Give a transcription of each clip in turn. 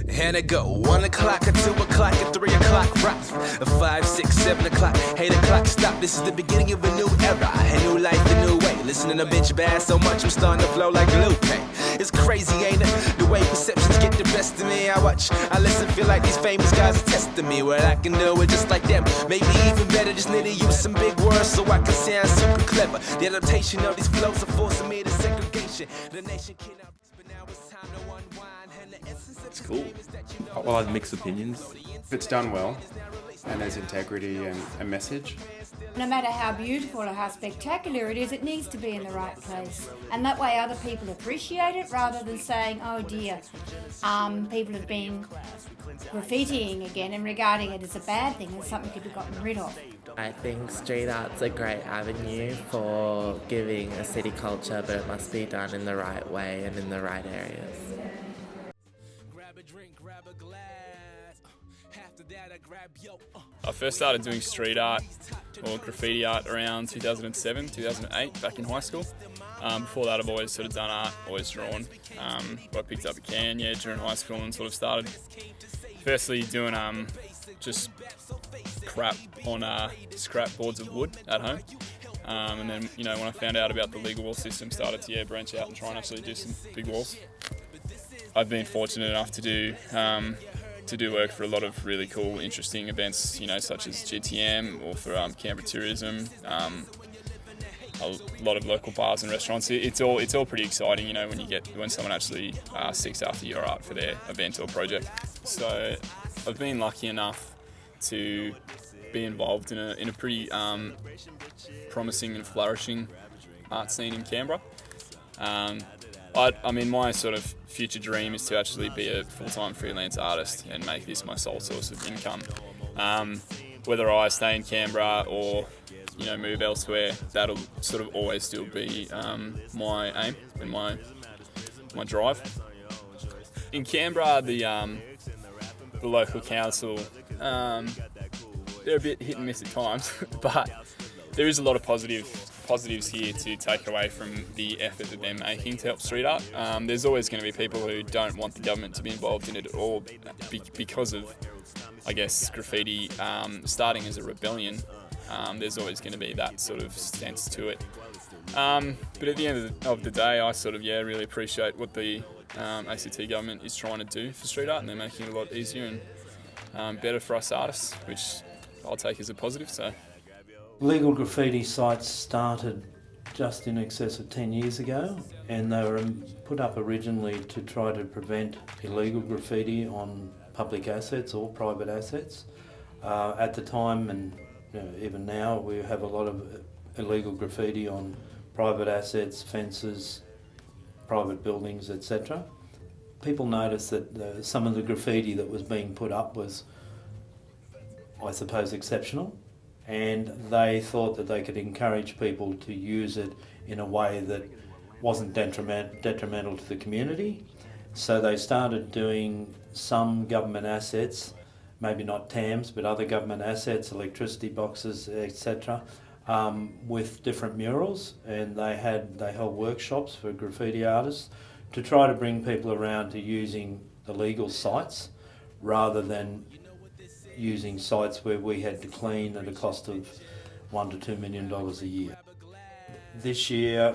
And it go 1 o'clock, at 2 o'clock, at 3 o'clock, rock. 5, 6, 7 o'clock, 8 o'clock, stop. This is the beginning of a new era, a new life, a new way. Listening to bitch bass so much, I'm starting to flow like Lupe. It's crazy, ain't it? The way perceptions get the best of me. I watch, I listen, feel like these famous guys are testing me. Well, I can do it just like them. Maybe even better, just need to use some big words so I can sound super clever. The adaptation of these flows are forcing me to segregation. The nation cannot, but now it's time to unwind. And the essence of It's cool. Well, I have mixed opinions. If it's done well and there's integrity and a message, No matter how beautiful or how spectacular it is, it needs to be in the right place. And that way other people appreciate it rather than saying, oh dear, people have been graffitiing again and regarding it as a bad thing, as something to be gotten rid of. I think street art's a great avenue for giving a city culture, but it must be done in the right way and in the right areas. I first started doing street art or graffiti art around 2007, 2008, back in high school. Before that I've always sort of done art, always drawn. I picked up a can during high school and sort of started firstly doing just crap on scrap boards of wood at home. And then, when I found out about the legal wall system, started to branch out and try and actually do some big walls. I've been fortunate enough to do work for a lot of really cool, interesting events, such as GTM or for Canberra tourism. A lot of local bars and restaurants. It's all pretty exciting, when someone actually seeks after your art for their event or project. So I've been lucky enough to be involved in a pretty promising and flourishing art scene in Canberra. My sort of future dream is to actually be a full-time freelance artist and make this my sole source of income. Whether I stay in Canberra or move elsewhere, that'll sort of always still be my aim and my drive. In Canberra, the local council, they're a bit hit and miss at times, but there is a lot of positives here to take away from the effort that they're making to help street art. There's always going to be people who don't want the government to be involved in it at all because of, I guess, graffiti starting as a rebellion. There's always going to be that sort of sense to it. But at the end of the day, I sort of, really appreciate what the ACT government is trying to do for street art, and they're making it a lot easier and better for us artists, which I'll take as a positive. So. Legal graffiti sites started just in excess of 10 years ago, and they were put up originally to try to prevent illegal graffiti on public assets or private assets. At the time, and even now, we have a lot of illegal graffiti on private assets, fences, private buildings, etc. People noticed that some of the graffiti that was being put up was, I suppose, exceptional. And they thought that they could encourage people to use it in a way that wasn't detrimental to the community. So they started doing some government assets, maybe not TAMs, but other government assets, electricity boxes, etc., with different murals. And they held workshops for graffiti artists to try to bring people around to using the legal sites rather than using sites where we had to clean at a cost of $1 to $2 million a year. This year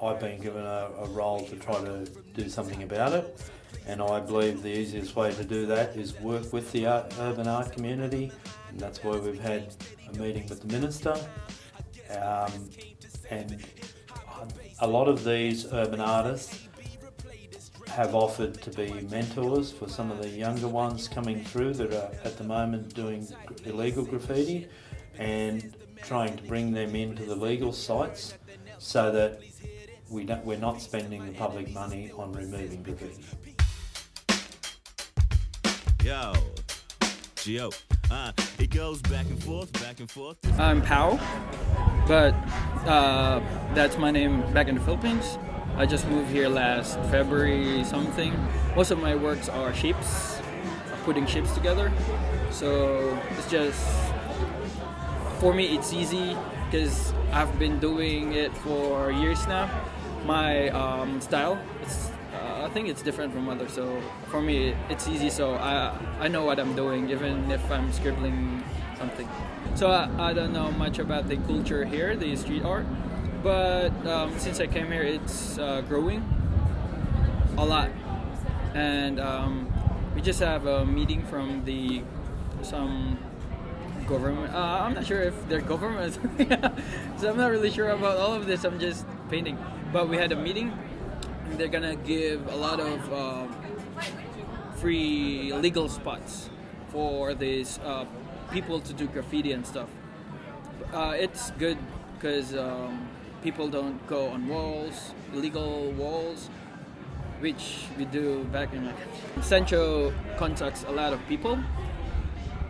I've been given a role to try to do something about it, and I believe the easiest way to do that is work with the urban art community, and that's why we've had a meeting with the Minister. And a lot of these urban artists have offered to be mentors for some of the younger ones coming through that are at the moment doing illegal graffiti, and trying to bring them into the legal sites so that we're not spending the public money on removing graffiti. Yo, it goes back and forth. I'm Pao, but that's my name back in the Philippines. I just moved here last February something. Most of my works are shapes, putting shapes together. So it's just, for me it's easy because I've been doing it for years now. my style. I think it's different from others. So for me, it's easy. So I know what I'm doing, even if I'm scribbling something. So I don't know much about the culture here, the street art, but since I came here, it's growing a lot, and we just have a meeting from some government. I'm not sure if they're government, so I'm not really sure about all of this. I'm just painting, but we had a meeting. And they're gonna give a lot of free legal spots for these people to do graffiti and stuff. It's good because people don't go on walls, illegal walls, which we do back in my country. Sancho contacts a lot of people,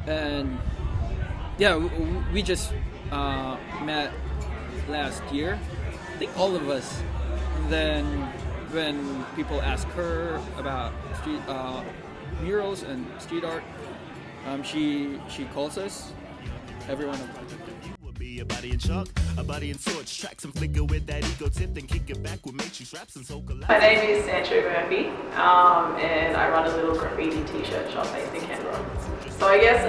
and yeah, we just met last year. I think all of us. And then when people ask her about street murals and street art, she calls us. Every one of them. Be a body in chalk, a body in swords, track some flicker with that ego tip, then kick it back with makes you straps and so collapse. My name is Sancho Murphy, and I run a little graffiti t-shirt shop based in Canberra. So I guess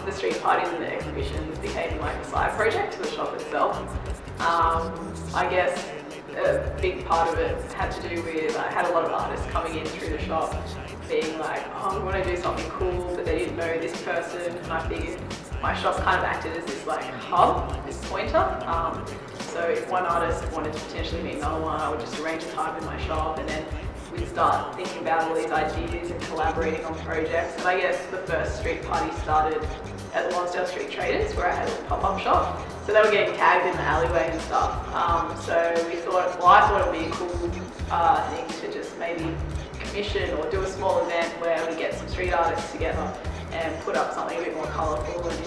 the street parties and the exhibitions became like a side project to the shop itself. I guess a big part of it had to do with I had a lot of artists coming in through the shop being like, oh, we want to do something cool, but they didn't know this person, and I figured my shop kind of acted as this like hub, this pointer. So if one artist wanted to potentially meet another one, I would just arrange a time in my shop, and then we'd start thinking about all these ideas and collaborating on projects. And I guess the first street party started at the Lonsdale Street Traders, where I had a pop-up shop. So they were getting tagged in the alleyway and stuff. So we thought, well, I thought it would be a cool thing to just maybe commission or do a small event where we get some street artists together and put up something a bit more colourful and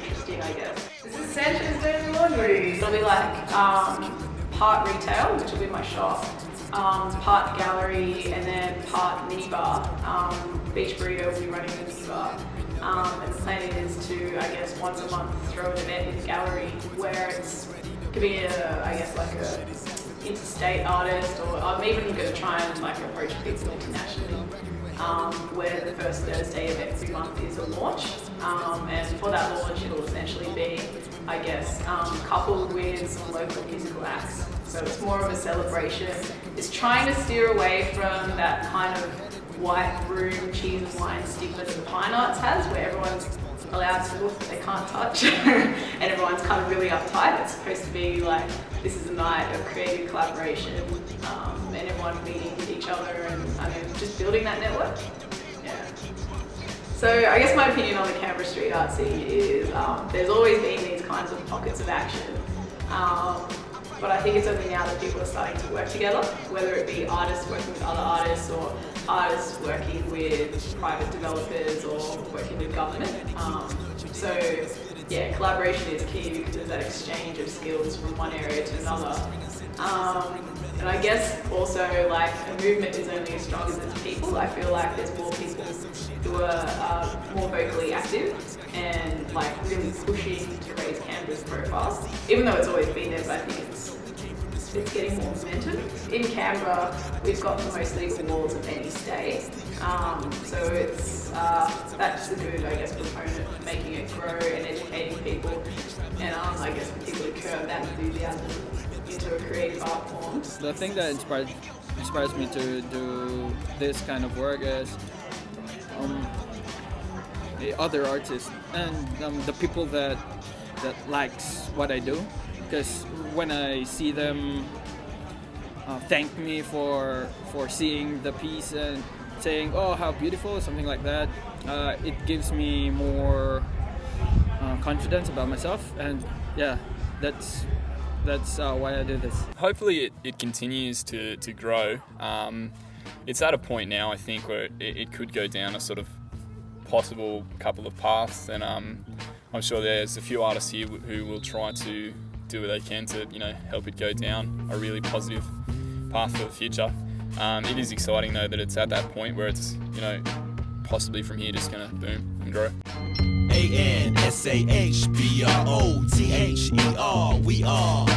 interesting, I guess. This is Sancho's Dirty Laundry. It'll be like part retail, which will be my shop, part gallery, and then part minibar. Beach Burrito will be running the minibar. And the plan is to, I guess, once a month throw an event in the gallery where it could be like a interstate artist, or I'm even going to try and like approach people internationally. Where the first Thursday of every month is a launch, and for that launch it'll essentially be, I guess, coupled with some local musical acts. So it's more of a celebration. It's trying to steer away from that kind of white room, cheese and wine stigma that the Fine Arts has, where everyone's allowed to look but they can't touch, and everyone's kind of really uptight. It's supposed to be like, this is a night of creative collaboration, and everyone meeting each other and just building that network. Yeah. So I guess my opinion on the Canberra street art scene is there's always been these kinds of pockets of action, but I think it's only now that people are starting to work together, whether it be artists working with other artists or artists working with private developers or working with government. So yeah, collaboration is key because there's that exchange of skills from one area to another. And I guess also like a movement is only as strong as its people. I feel like there's more people who are more vocally active and like really pushing to raise Canberra's profile. Even though it's always been there, but I think it's getting more momentum. In Canberra, we've got the most legal walls of any state. So it's that's a good, I guess, proponent of making it grow and educating people, and I guess particularly curb that enthusiasm into a creative art form. The thing that inspires me to do this kind of work is the other artists and the people that likes what I do. Because when I see them thank me for seeing the piece and saying, "Oh, how beautiful," something like that, it gives me more confidence about myself, and yeah, that's why I do this. Hopefully it continues to grow. It's at a point now, I think, where it could go down a sort of possible couple of paths, and I'm sure there's a few artists here who will try to do what they can to, help it go down a really positive path for the future. It is exciting though that it's at that point where it's, possibly from here just gonna boom and grow. ANSAHBROTHER, we are.